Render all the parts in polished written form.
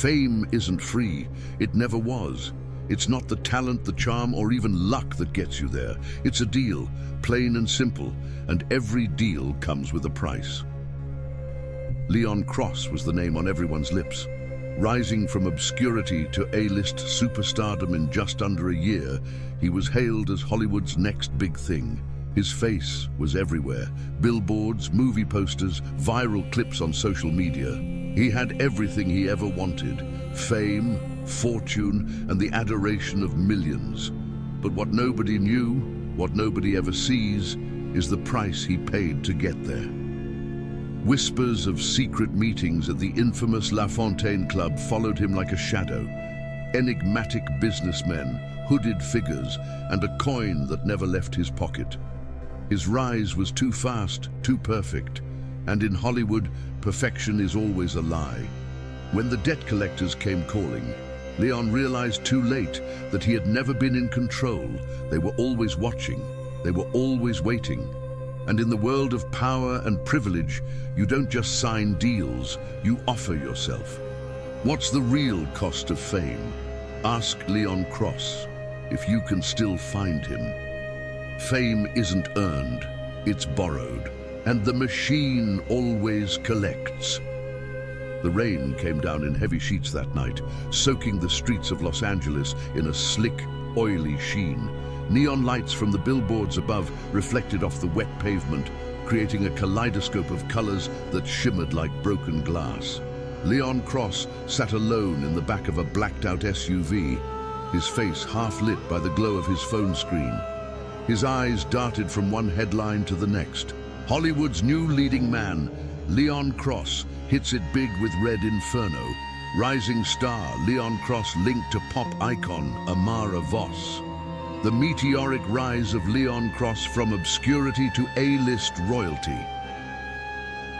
Fame isn't free. It never was. It's not the talent, the charm, or even luck that gets you there. It's a deal, plain and simple, and every deal comes with a price. Leon Cross was the name on everyone's lips. Rising from obscurity to A-list superstardom in just under a year, he was hailed as Hollywood's next big thing. His face was everywhere. Billboards, movie posters, viral clips on social media. He had everything he ever wanted: fame, fortune, and the adoration of millions. But what nobody knew, what nobody ever sees, is the price he paid to get there. Whispers of secret meetings at the infamous La Fontaine Club followed him like a shadow. Enigmatic businessmen, hooded figures, and a coin that never left his pocket. His rise was too fast, too perfect, and in Hollywood, perfection is always a lie. When the debt collectors came calling, Leon realized too late that he had never been in control. They were always watching. They were always waiting. And in the world of power and privilege, you don't just sign deals, you offer yourself. What's the real cost of fame? Ask Leon Cross, if you can still find him. Fame isn't earned, it's borrowed, and the machine always collects. The rain came down in heavy sheets that night, soaking the streets of Los Angeles in a slick, oily sheen. Neon lights from the billboards above reflected off the wet pavement, creating a kaleidoscope of colors that shimmered like broken glass. Leon Cross sat alone in the back of a blacked-out SUV, his face half lit by the glow of his phone screen. His eyes darted from one headline to the next. Hollywood's new leading man, Leon Cross, hits it big with Red Inferno. Rising star, Leon Cross linked to pop icon Amara Voss. The meteoric rise of Leon Cross from obscurity to A-list royalty.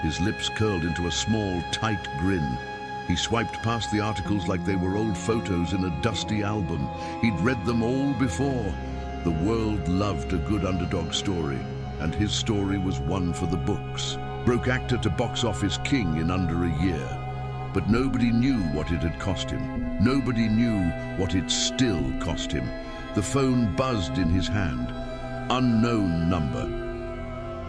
His lips curled into a small, tight grin. He swiped past the articles like they were old photos in a dusty album. He'd read them all before. The world loved a good underdog story, and his story was one for the books. Broke actor to box office king in under a year. But nobody knew what it had cost him. Nobody knew what it still cost him. The phone buzzed in his hand. Unknown number.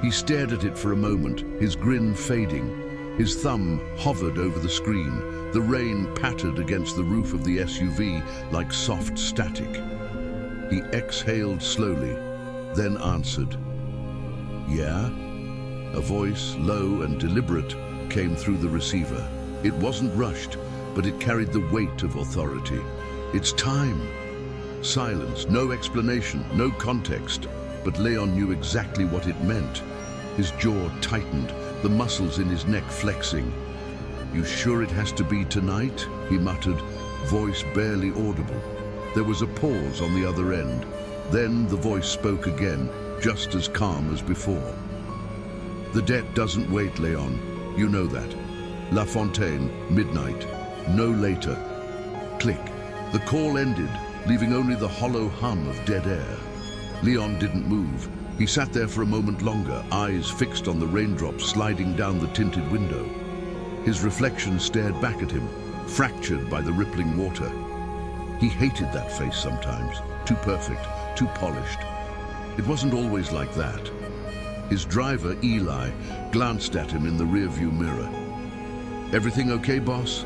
He stared at it for a moment, his grin fading. His thumb hovered over the screen. The rain pattered against the roof of the SUV like soft static. He exhaled slowly, then answered. Yeah? A voice, low and deliberate, came through the receiver. It wasn't rushed, but it carried the weight of authority. It's time. Silence, no explanation, no context, but Leon knew exactly what it meant. His jaw tightened, the muscles in his neck flexing. You sure it has to be tonight? He muttered, voice barely audible. There was a pause on the other end. Then the voice spoke again, just as calm as before. The debt doesn't wait, Leon. You know that. La Fontaine, midnight. No later. Click. The call ended, leaving only the hollow hum of dead air. Leon didn't move. He sat there for a moment longer, eyes fixed on the raindrops sliding down the tinted window. His reflection stared back at him, fractured by the rippling water. He hated that face sometimes, too perfect, too polished. It wasn't always like that. His driver, Eli, glanced at him in the rearview mirror. Everything okay, boss?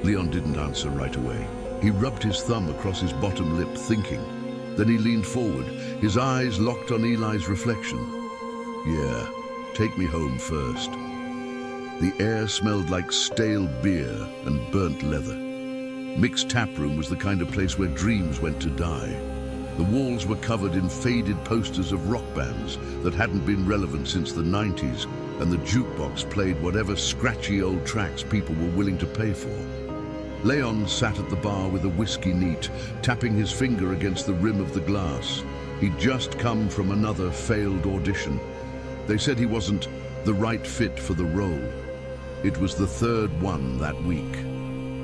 Leon didn't answer right away. He rubbed his thumb across his bottom lip, thinking. Then he leaned forward, his eyes locked on Eli's reflection. Yeah, take me home first. The air smelled like stale beer and burnt leather. Mick's taproom was the kind of place where dreams went to die. The walls were covered in faded posters of rock bands that hadn't been relevant since the 90s, and the jukebox played whatever scratchy old tracks people were willing to pay for. Leon sat at the bar with a whiskey neat, tapping his finger against the rim of the glass. He'd just come from another failed audition. They said he wasn't the right fit for the role. It was the third one that week.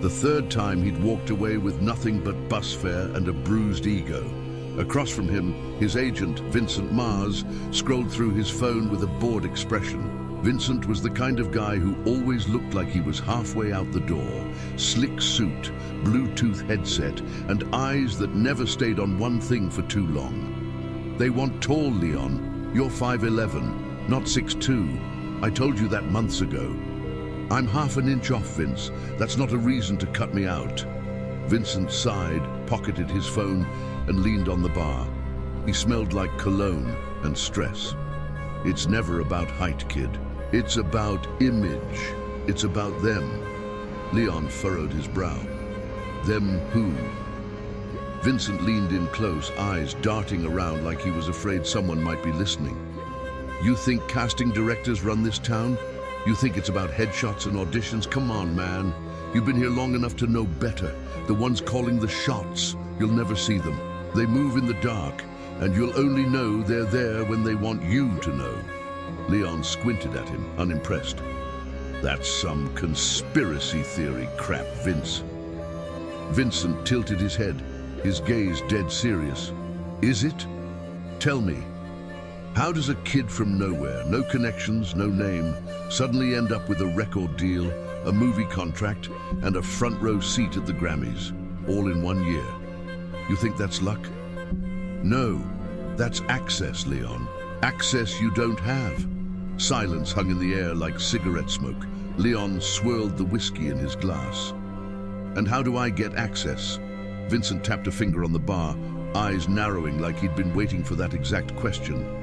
The third time he'd walked away with nothing but bus fare and a bruised ego. Across from him, his agent, Vincent Mars, scrolled through his phone with a bored expression. Vincent was the kind of guy who always looked like he was halfway out the door. Slick suit, Bluetooth headset, and eyes that never stayed on one thing for too long. They want tall, Leon. You're 5'11", not 6'2". I told you that months ago. I'm half an inch off, Vince. That's not a reason to cut me out. Vincent sighed, pocketed his phone, and leaned on the bar. He smelled like cologne and stress. It's never about height, kid. It's about image. It's about them. Leon furrowed his brow. Them who? Vincent leaned in close, eyes darting around like he was afraid someone might be listening. You think casting directors run this town? You think it's about headshots and auditions? Come on, man. You've been here long enough to know better. The ones calling the shots, you'll never see them. They move in the dark, and you'll only know they're there when they want you to know. Leon squinted at him, unimpressed. That's some conspiracy theory crap, Vince. Vincent tilted his head, his gaze dead serious. Is it? Tell me. How does a kid from nowhere, no connections, no name, suddenly end up with a record deal, a movie contract, and a front row seat at the Grammys, all in 1 year? You think that's luck? No, that's access, Leon. Access you don't have. Silence hung in the air like cigarette smoke. Leon swirled the whiskey in his glass. And how do I get access? Vincent tapped a finger on the bar, eyes narrowing like he'd been waiting for that exact question.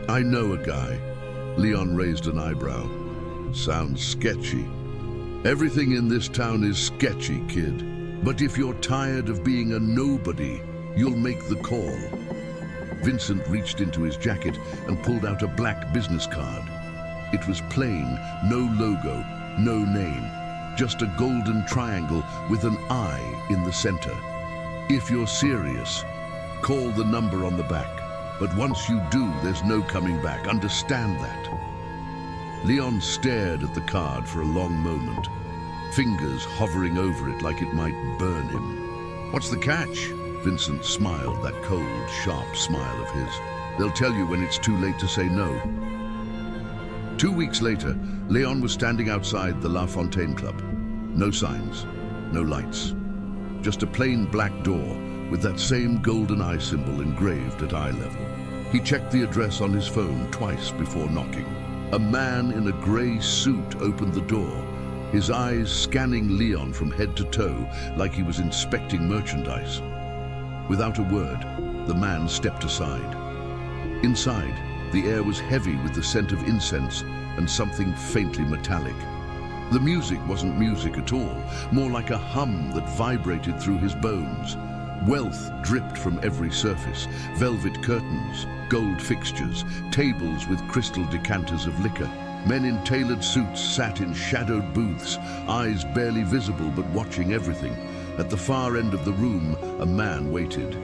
I know a guy. Leon raised an eyebrow. Sounds sketchy. Everything in this town is sketchy, kid. But if you're tired of being a nobody, you'll make the call. Vincent reached into his jacket and pulled out a black business card. It was plain, no logo, no name, just a golden triangle with an I in the center. If you're serious, call the number on the back. But once you do, there's no coming back. Understand that. Leon stared at the card for a long moment, fingers hovering over it like it might burn him. What's the catch? Vincent smiled, that cold, sharp smile of his. They'll tell you when it's too late to say no. 2 weeks later, Leon was standing outside the La Fontaine Club. No signs, no lights. Just a plain black door with that same golden eye symbol engraved at eye level. He checked the address on his phone twice before knocking. A man in a grey suit opened the door, his eyes scanning Leon from head to toe like he was inspecting merchandise. Without a word, the man stepped aside. Inside, the air was heavy with the scent of incense and something faintly metallic. The music wasn't music at all, more like a hum that vibrated through his bones. Wealth dripped from every surface, velvet curtains, gold fixtures, tables with crystal decanters of liquor. Men in tailored suits sat in shadowed booths, eyes barely visible but watching everything. At the far end of the room, a man waited.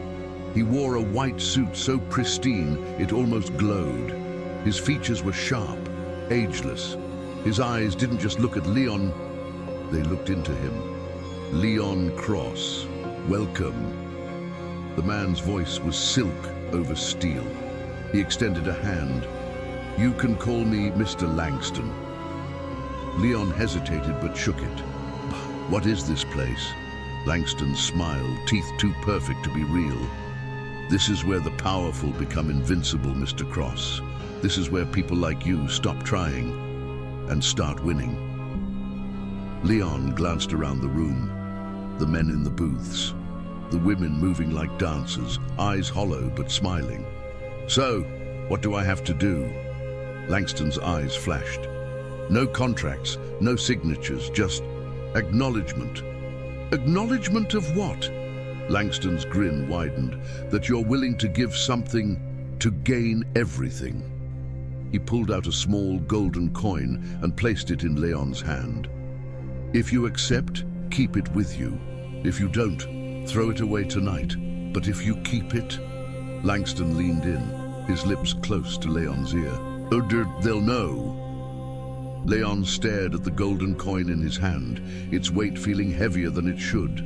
He wore a white suit so pristine it almost glowed. His features were sharp, ageless. His eyes didn't just look at Leon, they looked into him. Leon Cross, welcome. The man's voice was silk over steel. He extended a hand. You can call me Mr. Langston. Leon hesitated but shook it. What is this place? Langston smiled, teeth too perfect to be real. This is where the powerful become invincible, Mr. Cross. This is where people like you stop trying and start winning. Leon glanced around the room. The men in the booths. The women moving like dancers, eyes hollow but smiling. So, what do I have to do? Langston's eyes flashed. No contracts, no signatures, just acknowledgement. Acknowledgement of what? Langston's grin widened. That you're willing to give something to gain everything. He pulled out a small golden coin and placed it in Leon's hand. If you accept, keep it with you. If you don't, throw it away tonight. But if you keep it... Langston leaned in, his lips close to Leon's ear. They'll know. Leon stared at the golden coin in his hand, its weight feeling heavier than it should.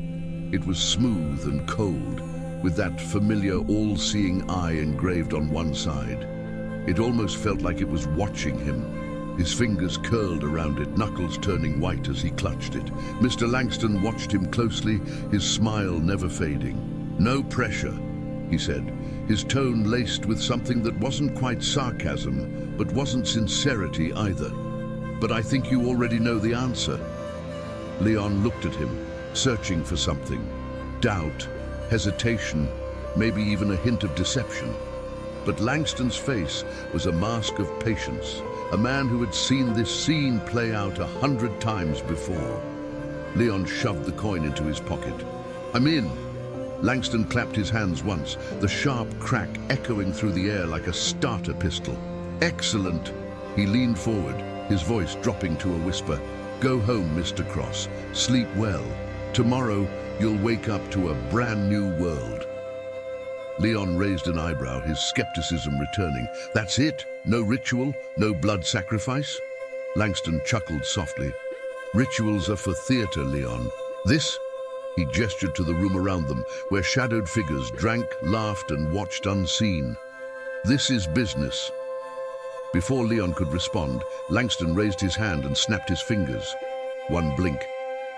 It was smooth and cold, with that familiar all-seeing eye engraved on one side. It almost felt like it was watching him, His fingers curled around it, knuckles turning white as he clutched it. Mr. Langston watched him closely, his smile never fading. "No pressure," he said, his tone laced with something that wasn't quite sarcasm, but wasn't sincerity either. "But I think you already know the answer." Leon looked at him, searching for something. Doubt, hesitation, maybe even a hint of deception. But Langston's face was a mask of patience, a man who had seen this scene play out 100 times before. Leon shoved the coin into his pocket. "I'm in." Langston clapped his hands once, the sharp crack echoing through the air like a starter pistol. "Excellent." He leaned forward, his voice dropping to a whisper. "Go home, Mr. Cross. Sleep well. Tomorrow, you'll wake up to a brand new world." Leon raised an eyebrow, his skepticism returning. "That's it? No ritual? No blood sacrifice?" Langston chuckled softly. "Rituals are for theater, Leon. This?" He gestured to the room around them, where shadowed figures drank, laughed, and watched unseen. "This is business." Before Leon could respond, Langston raised his hand and snapped his fingers. One blink,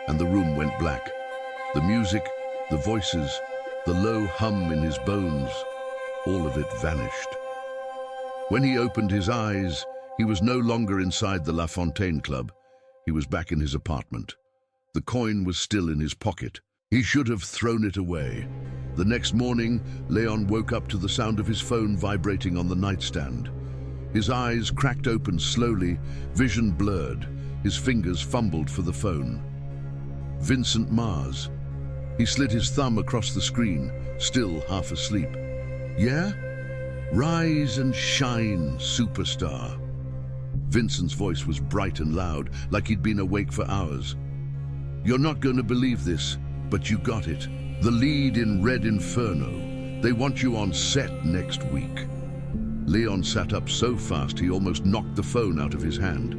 and the room went black. The music, the voices, the low hum in his bones, all of it vanished. When he opened his eyes, he was no longer inside the La Fontaine Club. He was back in his apartment. The coin was still in his pocket. He should have thrown it away. The next morning, Leon woke up to the sound of his phone vibrating on the nightstand. His eyes cracked open slowly, vision blurred. His fingers fumbled for the phone. Vincent Mars. He slid his thumb across the screen, still half asleep. "Yeah? Rise and shine, superstar." Vincent's voice was bright and loud, like he'd been awake for hours. "You're not going to believe this, but you got it. The lead in Red Inferno. They want you on set next week." Leon sat up so fast he almost knocked the phone out of his hand.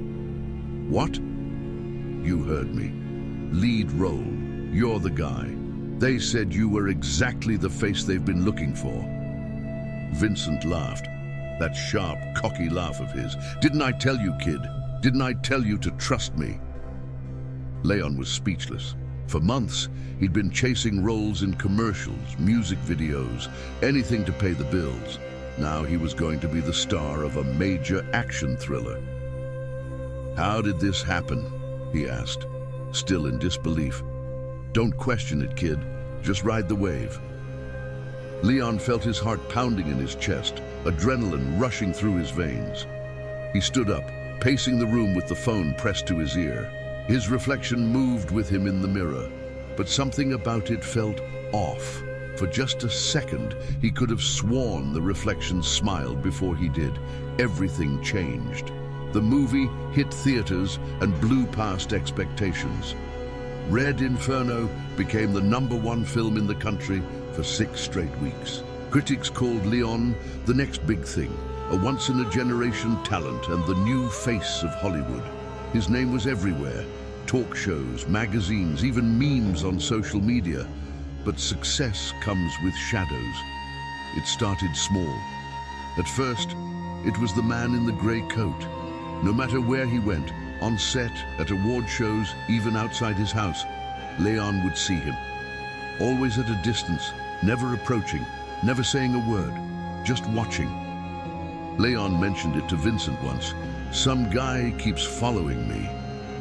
"What?" "You heard me. Lead role. You're the guy. They said you were exactly the face they've been looking for." Vincent laughed, that sharp, cocky laugh of his. "Didn't I tell you, kid? Didn't I tell you to trust me?" Leon was speechless. For months, he'd been chasing roles in commercials, music videos, anything to pay the bills. Now he was going to be the star of a major action thriller. "How did this happen?" he asked, still in disbelief. "Don't question it, kid. Just ride the wave." Leon felt his heart pounding in his chest, adrenaline rushing through his veins. He stood up, pacing the room with the phone pressed to his ear. His reflection moved with him in the mirror, but something about it felt off. For just a second, he could have sworn the reflection smiled before he did. Everything changed. The movie hit theaters and blew past expectations. Red Inferno became the #1 film in the country for 6 straight weeks. Critics called Leon the next big thing, a once-in-a-generation talent and the new face of Hollywood. His name was everywhere, talk shows, magazines, even memes on social media. But success comes with shadows. It started small. At first, it was the man in the grey coat. No matter where he went, on set, at award shows, even outside his house, Leon would see him. Always at a distance, never approaching, never saying a word, just watching. Leon mentioned it to Vincent once. "Some guy keeps following me."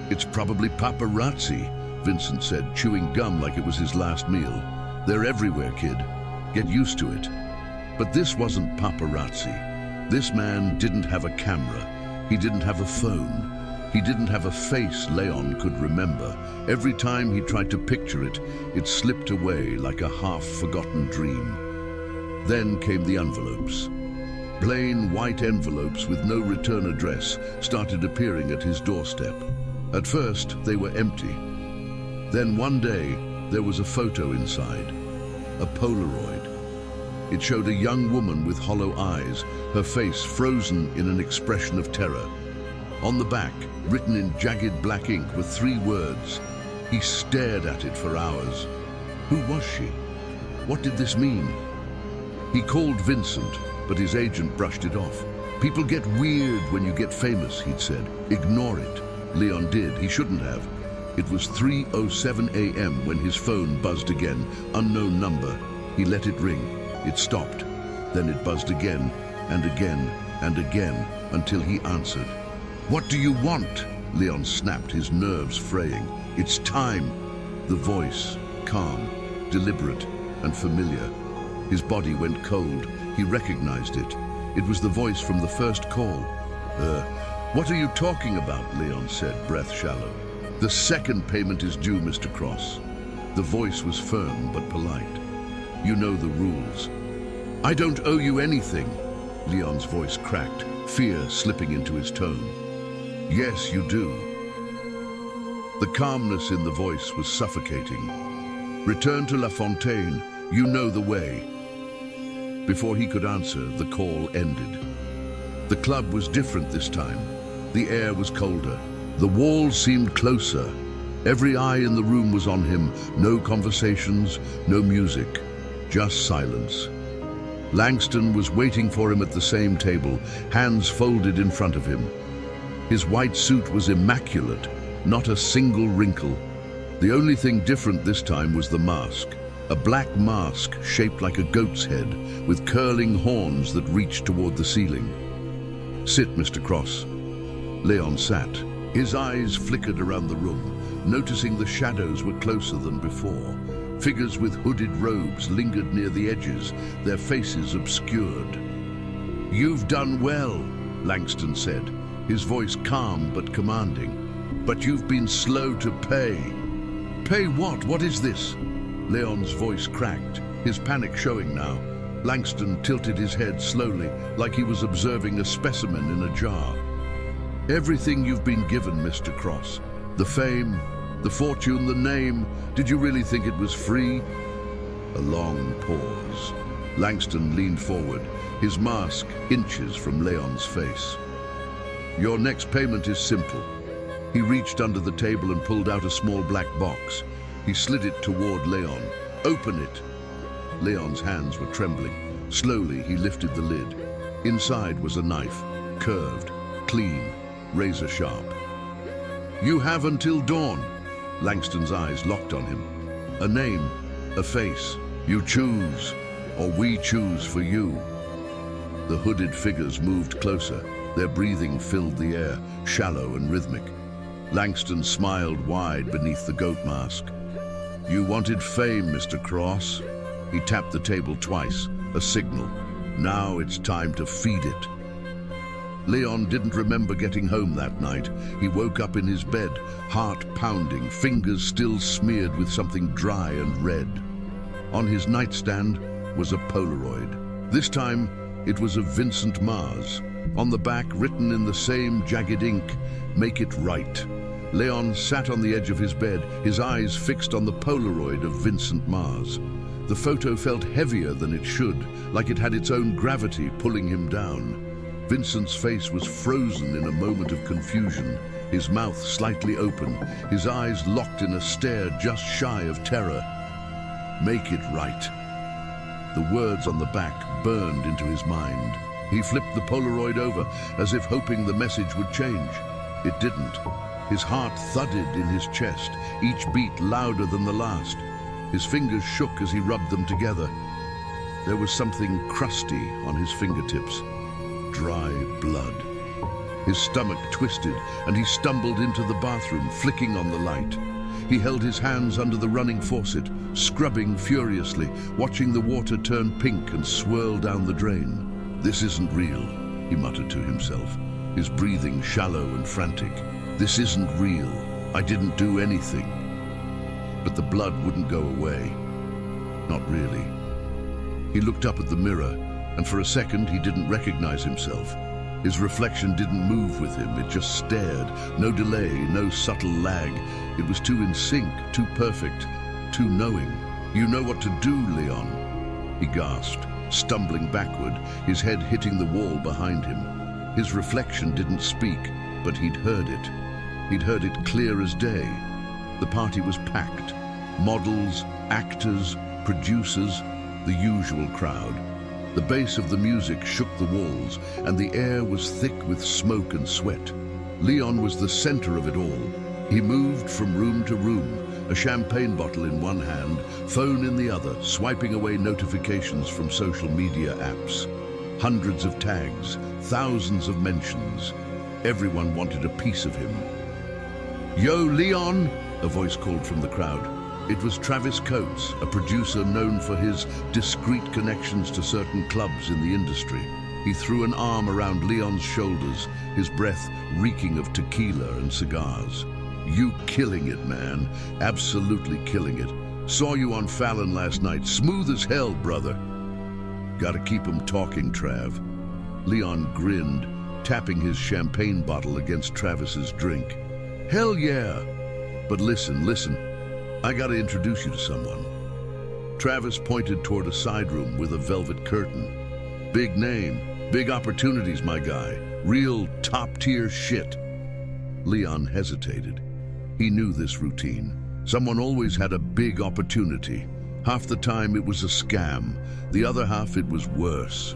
"It's probably paparazzi," Vincent said, chewing gum like it was his last meal. "They're everywhere, kid. Get used to it." But this wasn't paparazzi. This man didn't have a camera. He didn't have a phone. He didn't have a face Leon could remember. Every time he tried to picture it, it slipped away like a half-forgotten dream. Then came the envelopes. Plain white envelopes with no return address started appearing at his doorstep. At first, they were empty. Then one day, there was a photo inside, a Polaroid. It showed a young woman with hollow eyes, her face frozen in an expression of terror. On the back, written in jagged black ink, were 3 words. He stared at it for hours. Who was she? What did this mean? He called Vincent, but his agent brushed it off. People get weird when you get famous, he'd said. Ignore it. Leon did. He shouldn't have. It was 3:07 a.m. when his phone buzzed again. Unknown number. He let it ring. It stopped. Then it buzzed again, and again, and again, until he answered. "What do you want?" Leon snapped, his nerves fraying. "It's time." The voice, calm, deliberate, and familiar. His body went cold. He recognized it. It was the voice from the first call. What are you talking about?" Leon said, breath shallow. "The second payment is due, Mr. Cross." The voice was firm but polite. "You know the rules." "I don't owe you anything." Leon's voice cracked, fear slipping into his tone. "Yes, you do." The calmness in the voice was suffocating. "Return to La Fontaine. You know the way." Before he could answer, the call ended. The club was different this time. The air was colder. The walls seemed closer. Every eye in the room was on him. No conversations, no music, just silence. Langston was waiting for him at the same table, hands folded in front of him. His white suit was immaculate, not a single wrinkle. The only thing different this time was the mask. A black mask shaped like a goat's head, with curling horns that reached toward the ceiling. "Sit, Mr. Cross." Leon sat. His eyes flickered around the room, noticing the shadows were closer than before. Figures with hooded robes lingered near the edges, their faces obscured. "You've done well," Langston said, his voice calm but commanding. "But you've been slow to pay." "Pay what? What is this?" Leon's voice cracked, his panic showing now. Langston tilted his head slowly, like he was observing a specimen in a jar. "Everything you've been given, Mr. Cross. The fame, the fortune, the name. Did you really think it was free?" A long pause. Langston leaned forward, his mask inches from Leon's face. "Your next payment is simple." He reached under the table and pulled out a small black box. He slid it toward Leon. "Open it." Leon's hands were trembling. Slowly, he lifted the lid. Inside was a knife, curved, clean, razor sharp. "You have until dawn." Langston's eyes locked on him. "A name, a face. You choose, or we choose for you." The hooded figures moved closer. Their breathing filled the air, shallow and rhythmic. Langston smiled wide beneath the goat mask. "You wanted fame, Mr. Cross." He tapped the table twice, a signal. "Now it's time to feed it." Leon didn't remember getting home that night. He woke up in his bed, heart pounding, fingers still smeared with something dry and red. On his nightstand was a Polaroid. This time, it was of Vincent Mars. On the back, written in the same jagged ink, "Make it right." Leon sat on the edge of his bed, his eyes fixed on the Polaroid of Vincent Mars. The photo felt heavier than it should, like it had its own gravity pulling him down. Vincent's face was frozen in a moment of confusion, his mouth slightly open, his eyes locked in a stare just shy of terror. "Make it right." The words on the back burned into his mind. He flipped the Polaroid over, as if hoping the message would change. It didn't. His heart thudded in his chest, each beat louder than the last. His fingers shook as he rubbed them together. There was something crusty on his fingertips. Dry blood. His stomach twisted, and he stumbled into the bathroom, flicking on the light. He held his hands under the running faucet, scrubbing furiously, watching the water turn pink and swirl down the drain. "This isn't real," he muttered to himself, his breathing shallow and frantic. "This isn't real. I didn't do anything." But the blood wouldn't go away. Not really. He looked up at the mirror, and for a second he didn't recognize himself. His reflection didn't move with him, it just stared. No delay, no subtle lag. It was too in sync, too perfect, too knowing. "You know what to do, Leon," he gasped, stumbling backward, his head hitting the wall behind him. His reflection didn't speak, but he'd heard it. He'd heard it clear as day. The party was packed. Models, actors, producers, the usual crowd. The bass of the music shook the walls, and the air was thick with smoke and sweat. Leon was the center of it all. He moved from room to room, a champagne bottle in one hand, phone in the other, swiping away notifications from social media apps. Hundreds of tags, thousands of mentions. Everyone wanted a piece of him. "Yo, Leon!" a voice called from the crowd. It was Travis Coates, a producer known for his discreet connections to certain clubs in the industry. He threw an arm around Leon's shoulders, his breath reeking of tequila and cigars. "You killing it, man. Absolutely killing it. Saw you on Fallon last night. Smooth as hell, brother." "Gotta keep 'em talking, Trav." Leon grinned, tapping his champagne bottle against Travis's drink. "Hell yeah. But listen. I gotta introduce you to someone." Travis pointed toward a side room with a velvet curtain. "Big name, big opportunities, my guy. Real top-tier shit." Leon hesitated. He knew this routine. Someone always had a big opportunity. Half the time it was a scam. The other half it was worse.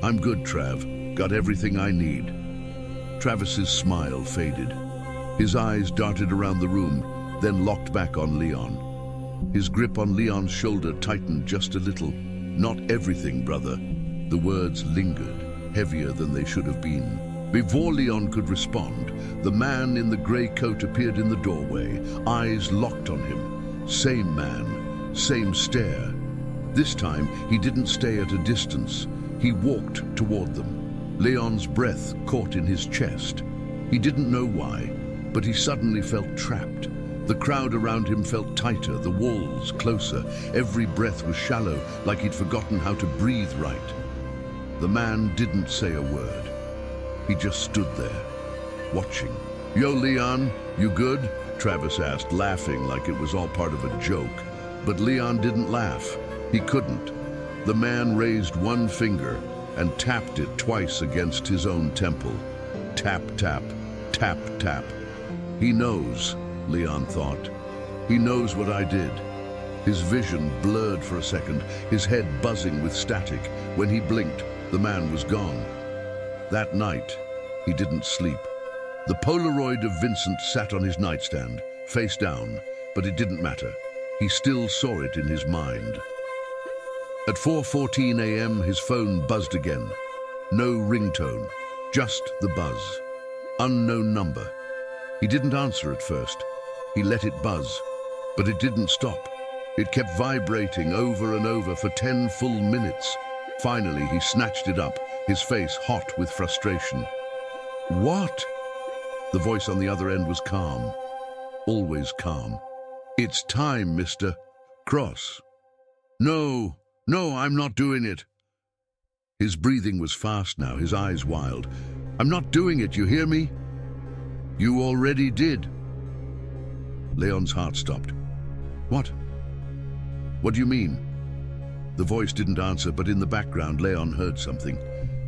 "I'm good, Trav. Got everything I need." Travis's smile faded. His eyes darted around the room, then locked back on Leon. His grip on Leon's shoulder tightened just a little. "Not everything, brother." The words lingered, heavier than they should have been. Before Leon could respond, the man in the gray coat appeared in the doorway, eyes locked on him. Same man, same stare. This time, he didn't stay at a distance. He walked toward them. Leon's breath caught in his chest. He didn't know why, but he suddenly felt trapped. The crowd around him felt tighter, the walls closer. Every breath was shallow, like he'd forgotten how to breathe right. The man didn't say a word. He just stood there, watching. "Yo, Leon, you good?" Travis asked, laughing like it was all part of a joke. But Leon didn't laugh. He couldn't. The man raised one finger and tapped it twice against his own temple. Tap, tap, tap, tap. "He knows," Leon thought. "He knows what I did." His vision blurred for a second, his head buzzing with static. When he blinked, the man was gone. That night, he didn't sleep. The Polaroid of Vincent sat on his nightstand, face down, but it didn't matter. He still saw it in his mind. At 4:14 a.m., his phone buzzed again. No ringtone, just the buzz. Unknown number. He didn't answer at first. He let it buzz, but it didn't stop. It kept vibrating over and over for 10 full minutes. Finally, he snatched it up, his face hot with frustration. "What?" The voice on the other end was calm, always calm. "It's time, Mr. Cross." No, I'm not doing it." His breathing was fast now, his eyes wild. "I'm not doing it, you hear me?" "You already did." Leon's heart stopped. "What? What do you mean?" The voice didn't answer, but in the background, Leon heard something.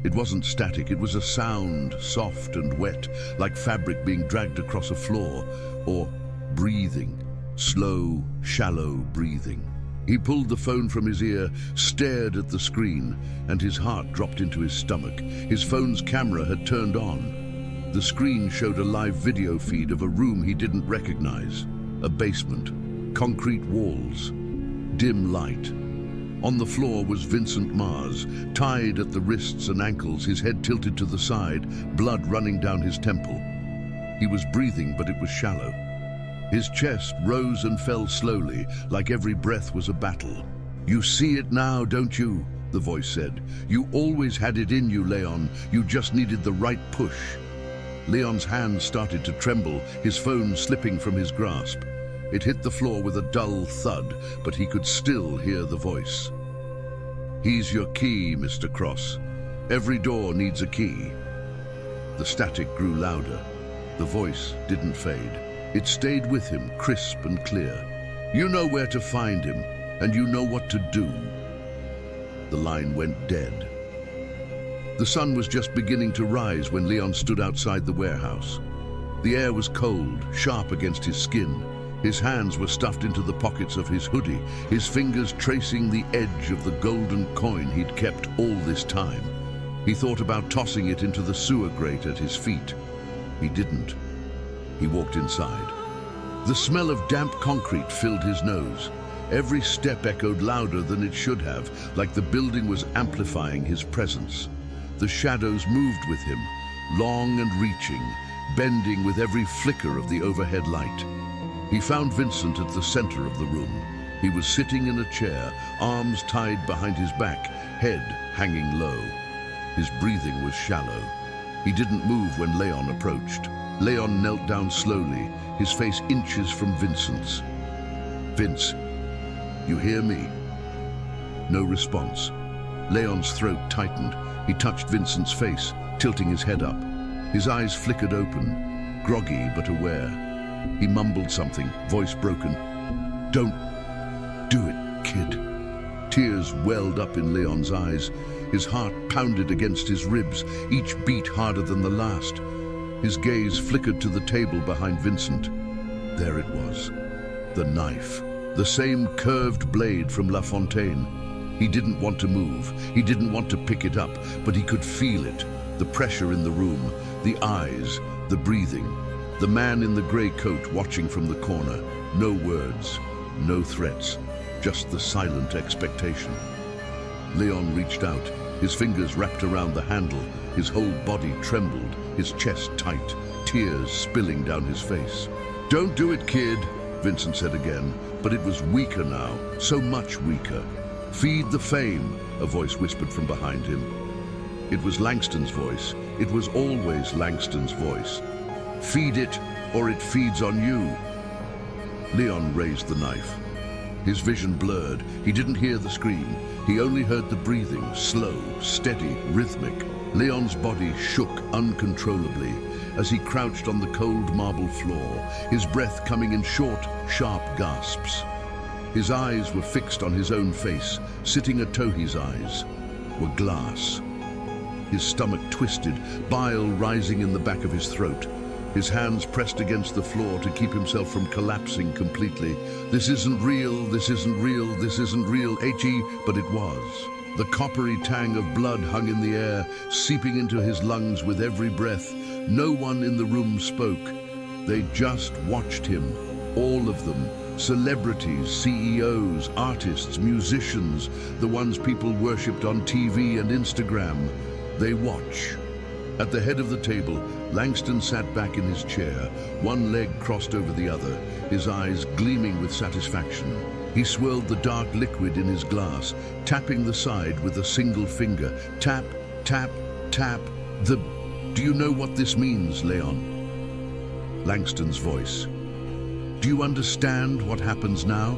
It wasn't static, it was a sound, soft and wet, like fabric being dragged across a floor, or breathing, slow, shallow breathing. He pulled the phone from his ear, stared at the screen, and his heart dropped into his stomach. His phone's camera had turned on. The screen showed a live video feed of a room he didn't recognize. A basement, concrete walls, dim light. On the floor was Vincent Mars, tied at the wrists and ankles, his head tilted to the side, blood running down his temple. He was breathing, but it was shallow. His chest rose and fell slowly, like every breath was a battle. "You see it now, don't you?" the voice said. "You always had it in you, Leon. You just needed the right push." Leon's hands started to tremble, his phone slipping from his grasp. It hit the floor with a dull thud, but he could still hear the voice. "He's your key, Mr. Cross. Every door needs a key." The static grew louder. The voice didn't fade. It stayed with him, crisp and clear. "You know where to find him, and you know what to do." The line went dead. The sun was just beginning to rise when Leon stood outside the warehouse. The air was cold, sharp against his skin. His hands were stuffed into the pockets of his hoodie, his fingers tracing the edge of the golden coin he'd kept all this time. He thought about tossing it into the sewer grate at his feet. He didn't. He walked inside. The smell of damp concrete filled his nose. Every step echoed louder than it should have, like the building was amplifying his presence. The shadows moved with him, long and reaching, bending with every flicker of the overhead light. He found Vincent at the center of the room. He was sitting in a chair, arms tied behind his back, head hanging low. His breathing was shallow. He didn't move when Leon approached. Leon knelt down slowly, his face inches from Vincent's. "Vince, you hear me?" No response. Leon's throat tightened. He touched Vincent's face, tilting his head up. His eyes flickered open, groggy but aware. He mumbled something, voice broken. "Don't do it, kid." Tears welled up in Leon's eyes. His heart pounded against his ribs, each beat harder than the last. His gaze flickered to the table behind Vincent. There it was, the knife, the same curved blade from La Fontaine. He didn't want to move, he didn't want to pick it up, but he could feel it, the pressure in the room, the eyes, the breathing. The man in the grey coat watching from the corner. No words, no threats, just the silent expectation. Leon reached out, his fingers wrapped around the handle, his whole body trembled, his chest tight, tears spilling down his face. "Don't do it, kid," Vincent said again, but it was weaker now, so much weaker. "Feed the fame," a voice whispered from behind him. It was Langston's voice. It was always Langston's voice. "Feed it, or it feeds on you." Leon raised the knife. His vision blurred. He didn't hear the scream. He only heard the breathing, slow, steady, rhythmic. Leon's body shook uncontrollably as he crouched on the cold marble floor, his breath coming in short, sharp gasps. His eyes were fixed on his own face. Sitting at Tohi's eyes were glass. His stomach twisted, bile rising in the back of his throat. His hands pressed against the floor to keep himself from collapsing completely. "This isn't real, this isn't real, this isn't real, H.E., but it was." The coppery tang of blood hung in the air, seeping into his lungs with every breath. No one in the room spoke. They just watched him, all of them. Celebrities, CEOs, artists, musicians, the ones people worshipped on TV and Instagram. They watch. At the head of the table, Langston sat back in his chair, one leg crossed over the other, his eyes gleaming with satisfaction. He swirled the dark liquid in his glass, tapping the side with a single finger. Tap, tap, tap. Do you know what this means, Leon?" Langston's voice. "Do you understand what happens now?"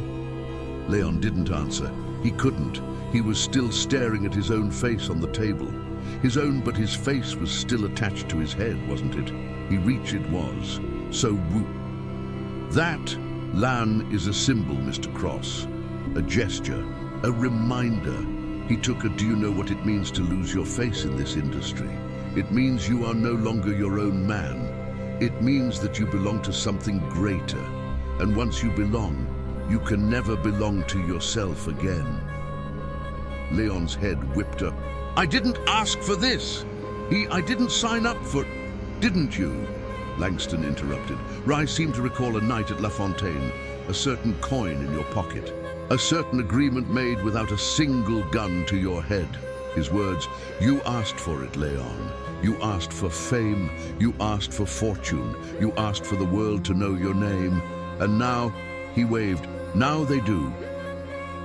Leon didn't answer. He couldn't. He was still staring at his own face on the table. His own, but his face was still attached to his head, wasn't it? He reached it was. So whoop. That, Lan, is a symbol, Mr. Cross. A gesture, a reminder. He took a "do you know what it means to lose your face in this industry?" It means you are no longer your own man. It means that you belong to something greater. And once you belong, you can never belong to yourself again. Leon's head whipped up. "I didn't ask for this. I didn't sign up for..." "Didn't you?" Langston interrupted. "I seem to recall a night at La Fontaine, a certain coin in your pocket, a certain agreement made without a single gun to your head." His words, "You asked for it, Leon. You asked for fame, you asked for fortune, you asked for the world to know your name. And now," he waved, "now they do."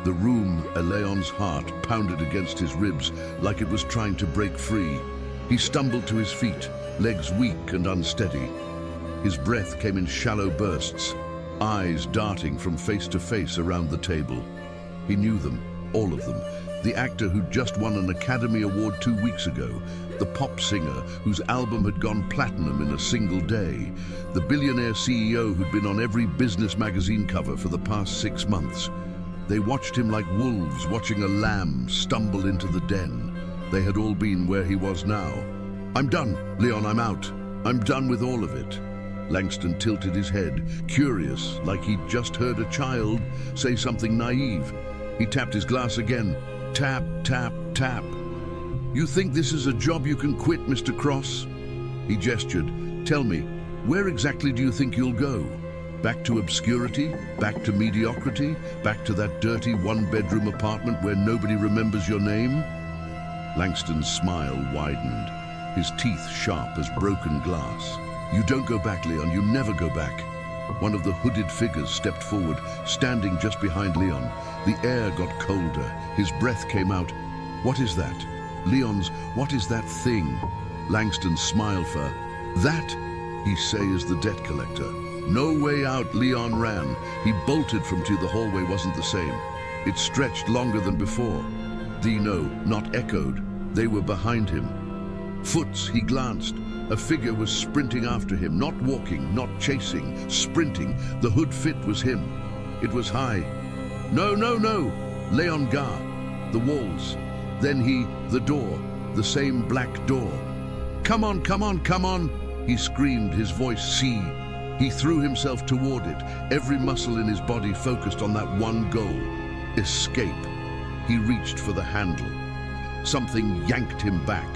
The room, Leon's heart, pounded against his ribs like it was trying to break free. He stumbled to his feet, legs weak and unsteady. His breath came in shallow bursts, eyes darting from face to face around the table. He knew them, all of them. The actor who'd just won an Academy Award 2 weeks ago, the pop singer whose album had gone platinum in a single day, the billionaire CEO who'd been on every business magazine cover for the past 6 months. They watched him like wolves watching a lamb stumble into the den. They had all been where he was now. "I'm done, Leon, I'm out. I'm done with all of it." Langston tilted his head, curious, like he'd just heard a child say something naive. He tapped his glass again. Tap, tap, tap. "You think this is a job you can quit, Mr. Cross?" He gestured. "Tell me, where exactly do you think you'll go? Back to obscurity? Back to mediocrity? Back to that dirty one-bedroom apartment where nobody remembers your name?" Langston's smile widened, his teeth sharp as broken glass. "You don't go back, Leon. You never go back." One of the hooded figures stepped forward, standing just behind Leon. The air got colder. His breath came out. "What is that?" Leon's, "What is that thing?" Langston's smile for, "That, he say, is the debt collector." No way out, Leon ran. He bolted from to the hallway wasn't the same. It stretched longer than before. No, not echoed. They were behind him. Foots, he glanced. A figure was sprinting after him, not walking, not chasing, sprinting. The hood fit was him. It was high. No, no, no! Leon Gar. The walls. Then the door. The same black door. "Come on, come on, come on!" He screamed, his voice see. He threw himself toward it, every muscle in his body focused on that one goal. Escape. He reached for the handle. Something yanked him back.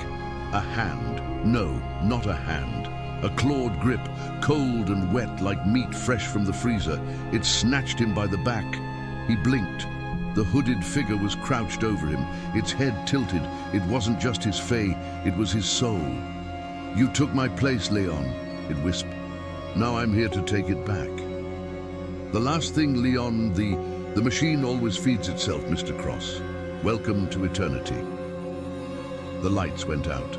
A hand. No, not a hand. A clawed grip, cold and wet like meat fresh from the freezer. It snatched him by the back. He blinked. The hooded figure was crouched over him, its head tilted. It wasn't just his face, it was his soul. "You took my place, Leon," it whispered. "Now I'm here to take it back." "The last thing, Leon, the machine always feeds itself, Mr. Cross. Welcome to eternity." The lights went out.